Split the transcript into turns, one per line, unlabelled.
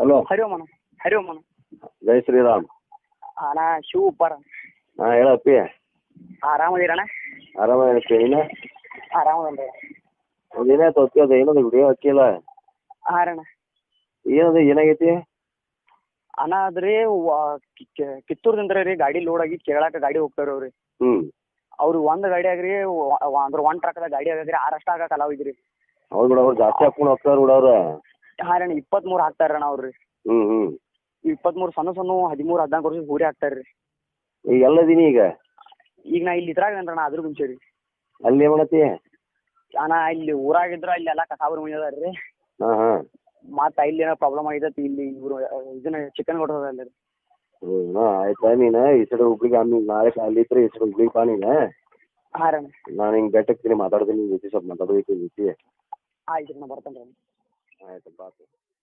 Hello.
ಹರಿ ಓಂ ಅಣ್ಣ. ಹರಿ ಓಂ ಅಣ್ಣ.
ಜೈ ಶ್ರೀರಾಮ್.
ಅಣ್ಣ ಶಿವ ಉಪ್ಪಾರ.
ಹಾಂ ಹೇಳಪ್ಪಿ.
ಆರಾಮದಿರಣ್ಣ?
ಆರಾಮಾಗಿರ್ತೀವಿ. ನೀನು?
ಆರಾಮದಲ್ರಿ.
ಏನಾಯ್ತು ಹೊತ್ತಿದ? ಏನದು ವಿಡಿಯೋ ಹಾಕಿಲ್ಲ?
ಹಾಂ ರೀ ಅಣ್ಣ.
ಏನದು ಏನಾಗೈತಿ?
ಅಣ್ಣ ಅದ್ರಿ ಕಿತ್ತೂರ್ದಿಂದ ರೀ ಗಾಡಿ ಲೋಡ್ ಆಗಿ ಕೇಳಾಕ ಗಾಡಿ ಹೋಗ್ತಾರ ಅವ್ರಿ.
ಹ್ಞೂ.
ಅವ್ರು ಒಂದು ಗಾಡಿ ಆಗ್ರಿ ಅಂದ್ರೆ ಒಂದು ಟ್ರಕ್ದ ಗಾಡಿ ಆಗದ್ರಿ 6 ಅಷ್ಟ ಆಗ ಕಲಾವಿದ್ರಿ.
ಹೌದು ಬಿಡ, ಅವ್ರು ಜಾಸ್ತಿ ಹಾಕೊಂಡು ಹೋಗ್ತಾರೆ ಬಿಡ ಅವ್ರು.
ಹಾಂ ರೀ ಅಣ್ಣ 23 ಹಾಕ್ತಾರಣ್ಣ ಅವ್ರಿ.
ಹ್ಞೂ ಹ್ಞೂ.
23 ಸಣ್ಣ 13 14 ವರ್ಷ ಹೂರಿ ಹಾಕ್ತಾರ್ರಿ.
ಈಗ ಎಲ್ಲದೀನಿ ಈಗ?
ಈಗ ನಾ ಇಲ್ಲಿ ಇದ್ರಾಗ ಅಣ್ಣ ಅದ್ರ ಮುಂಚೆ ರೀ.
ಅಲ್ಲಿ ಏನು ಮಾಡತ್ತಿ?
ಅಣ್ಣ ಇಲ್ಲಿ ಊರಾಗಿದ್ರ ಇಲ್ಲಿ ಎಲ್ಲ ಕಸಾಬ್ರು ಮುಂಜಾದಾರ ರೀ.
ಹಾಂ ಹಾಂ.
ಮತ್ತು ಇಲ್ಲಿ ಏನೋ ಪ್ರಾಬ್ಲಮ್ ಆಗೈತಿ ಇಲ್ಲಿ ಇವರು ಇದನ್ನ ಚಿಕನ್ ಕೊಡೋದಲ್ಲ ರೀ.
ಹ್ಞೂ ಆಯ್ತಾ. ನೀನು ಈ ಸೈಡ್ ಹುಬ್ಳಿಗೆ ಆಮೇಲೆ ನಾಳೆ ಅಲ್ಲಿ ಇದ್ರೆ ಈ ಸೈಡ್ ಹುಬ್ಳಿಗೆ ಬಾ ನೀನು.
ಹಾಂ ರೀ ಅಣ್ಣ.
ನಾನು ಹಿಂಗೆ ಬೆಟ್ಟಕ್ಕೆ ಮಾತಾಡ್ತೀನಿ ನಿಮ್ಮ ಜೊತೆ, ಸ್ವಲ್ಪ ಮಾತಾಡೋದೈತಿ ನಿಮ್ಮ ಜೊತೆ.
ಆಯ್ತು ರೀ, ನಾ ಬರ್ತೇನೆ ರೀ.
ಆಯ್ತು ಬಾ.